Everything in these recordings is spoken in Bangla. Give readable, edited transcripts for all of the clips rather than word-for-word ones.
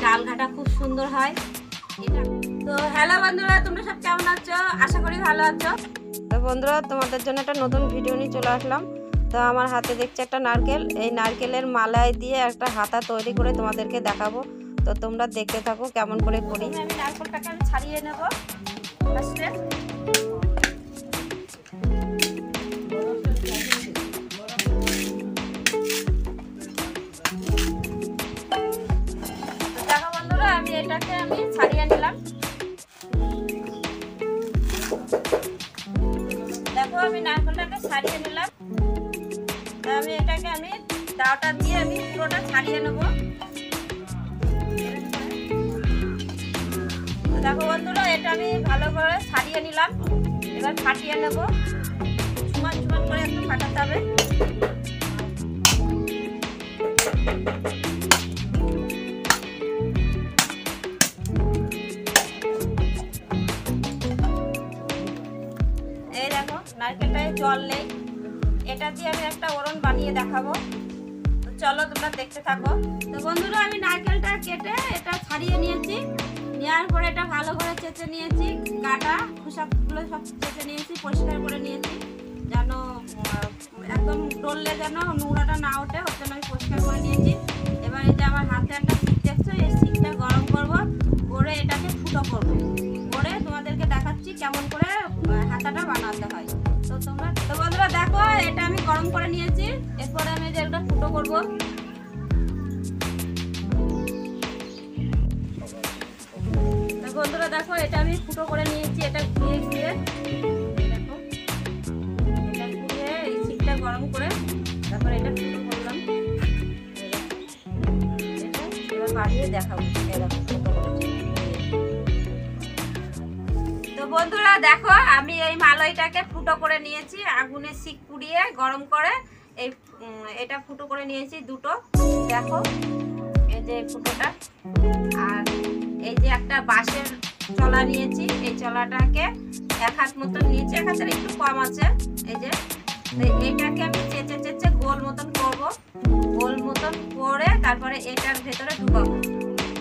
ডাল ঘাটা খুব সুন্দর হয় এটা। তো হ্যালো বন্ধুরা, তোমরা সব কেমন আছো? আশা করি ভালো আছো। তো বন্ধুরা, তোমাদের জন্য একটা নতুন ভিডিও নিয়ে চলে আসলাম। তো আমার হাতে দেখছি একটা নারকেল, এই নারকেলের মালাই দিয়ে একটা হাতা তৈরি করে তোমাদেরকে দেখাবো। তো তোমরা দেখতে থাকো কেমন করে করি। আমি নারকেলটাকে ছাড়িয়ে নেব ফার্স্টে। দেখো বন্ধুরা, আমি এটাকে ছাড়িয়ে নিলাম। দেখো আমি নারকেলটাকে ছাড়িয়ে নিলাম। আমি এটাকে দাওটা দিয়ে পুরোটা ছাড়িয়ে নেব। দেখো বন্ধুরা, এটা আমি ভালো করে ছাড়িয়ে নিলাম। এবার ফাটিয়ে নেব। সমান সমান করে একটু ফাটাতে হবে। এই দেখো নারকেলটায় জল নেই, এটা দিয়ে আমি একটা ওরণ বানিয়ে দেখাবো। তো চলো তোমরা দেখতে থাকো। তো বন্ধুরা, আমি নারকেলটা কেটে এটা ছাড়িয়ে নিয়েছি। নেওয়ার পরে এটা ভালো করে চেঁচে নিয়েছি, কাটা খোসাগুলো সব চেঁচে নিয়েছি, পরিষ্কার করে নিয়েছি, যেন একদম ডললে যেন নোংরাটা না ওঠে, ওর জন্য আমি পরিষ্কার করে নিয়েছি। এবার এই যে আমার হাতে একটা শিক দেখছো, এই শিকটা গরম করবো, করে এটাকে ফুটো করবো, করে তোমাদেরকে দেখাচ্ছি কেমন করে হাতাটা বানাতে হয়। তো বন্ধুরা দেখো, এটা আমি গরম করে নিয়েছি। এরপরে আমি যেটা ফুটো করবো। বন্ধুরা দেখো, এটা আমি ফুটো করে নিয়েছি। এটা ঘুরিয়ে ঘুরিয়ে দেখো, এটা ঘুরিয়ে এই শিকটা গরম করে তারপর এটা ফুটো করলাম। এটা এবার বাড়িয়ে দেখাবো। তো বন্ধুরা দেখো, আমি এই মালাইটাকে ফুটো করে নিয়েছি, আগুনে শিক পুড়িয়ে গরম করে এটা ফুটো করে নিয়েছি দুটো। দেখো এই যে ফুটোটা, আর এই যে একটা বাঁশের চলা নিয়েছি, এই চলাটাকে এক হাত মতন নিয়েছি, এক হাতের একটু কম আছে। এই যে এইটাকে আমি চেঁচে চেঁচে গোল মতন করব, গোল মতন করে তারপরে এটার ভেতরে ঢুকাবো,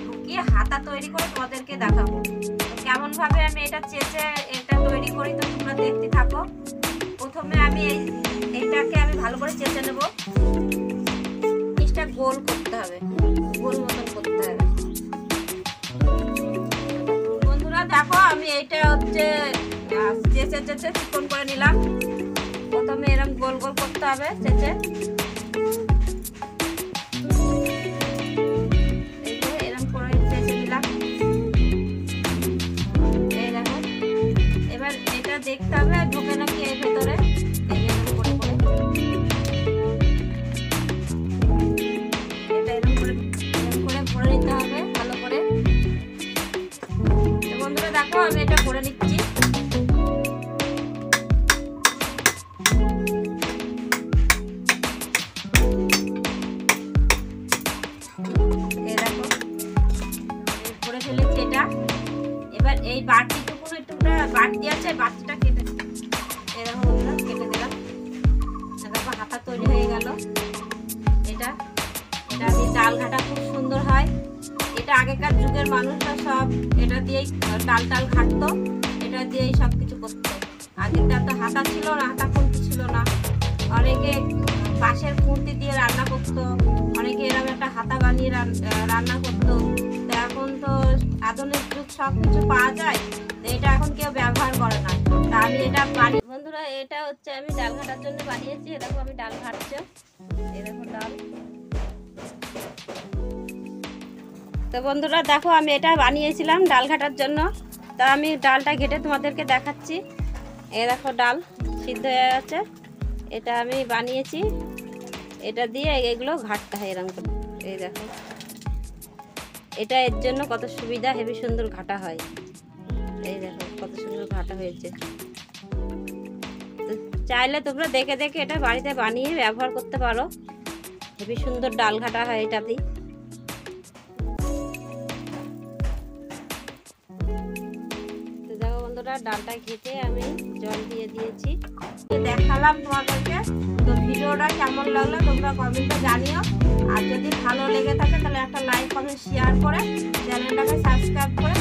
ঢুকিয়ে হাতা তৈরি করে তোমাদেরকে দেখাবো কেমন ভাবে আমি এটা চেঁচে এটা তৈরি করি। তো তোমরা দেখতে থাকো। প্রথমে আমি এইটাকে ভালো করে চেঁচে নেব। জিনিসটা গোল করতে হবে, গোল মতন করতে হবে। বন্ধুরা দেখো, আমি এইটা হচ্ছে চেঁচে চেঁচে চিকন করে নিলাম। প্রথমে এরকম গোল গোল করতে হবে চেঁচে। এরকম করে চেঁচে নিলাম। এই দেখো, এবার এটা দেখতে হবে ঢোকে নাকি এর ভেতরে। এরকম করে করে এটা এরকম করে ভরে নিতে হবে ভালো করে। বন্ধুরা দেখো, আমি এটা করে নিচ্ছি। এই দেখো করে ফেলেছি এটা। এবার এই বাটিটুকু একটু বাটি আছে, বাটিটা কেটে এরকম কেটে দিলাম। দেখো হাতা তৈরি হয়ে গেল। এটা আমি ডাল ঘাটা খুব সুন্দর হয় এটা। আগেকার যুগের মানুষরা সব এটা দিয়েই ডাল ঘাটতো, এটা দিয়েই সব কিছু করতো। আগে তো হাতা ছিল না, হাতা খুন্তি ছিল না। অনেকে বাঁশের খুন্তি দিয়ে রান্না করতো, অনেকে এরকম একটা হাতা বানিয়ে রান্না করতো। তো এখন তো আধুনিক যুগ, সব কিছু পাওয়া যায়, এটা এখন কেউ ব্যবহার করে না। তা আমি এটা বানিয়ে, বন্ধুরা এটা হচ্ছে আমি ডাল ঘাটার জন্য বানিয়েছি। এরকম আমি ডাল ঘাটছে, এরকম ডাল। তো বন্ধুরা দেখো, আমি এটা বানিয়েছিলাম ডাল ঘাটার জন্য। তা আমি ডালটা ঘেটে তোমাদেরকে দেখাচ্ছি। এই দেখো ডাল সিদ্ধ হয়ে গেছে, এটা আমি বানিয়েছি। এটা দিয়ে এগুলো ঘাটতে হয় এরকম করে। এই দেখো, এটা এর জন্য কত সুবিধা, হেবি সুন্দর ঘাটা হয়। এই দেখো কত সুন্দর ঘাটা হয়েছে। তো চাইলে তোমরা দেখে দেখে এটা বাড়িতে বানিয়ে ব্যবহার করতে পারো। হেবি সুন্দর ডাল ঘাটা হয় এটাতেই। তো দেখো বন্ধুরা, ডালটা ঘেটে আমি জল দিয়ে দিয়েছি, দেখালাম তোমাদেরকে। তো ভিডিওটা কেমন লাগলো তোমরা কমেন্টে জানিও। আর যদি ভালো লেগে থাকে তাহলে একটা লাইক কমেন্ট শেয়ার করে চ্যানেলটাকে সাবস্ক্রাইব করে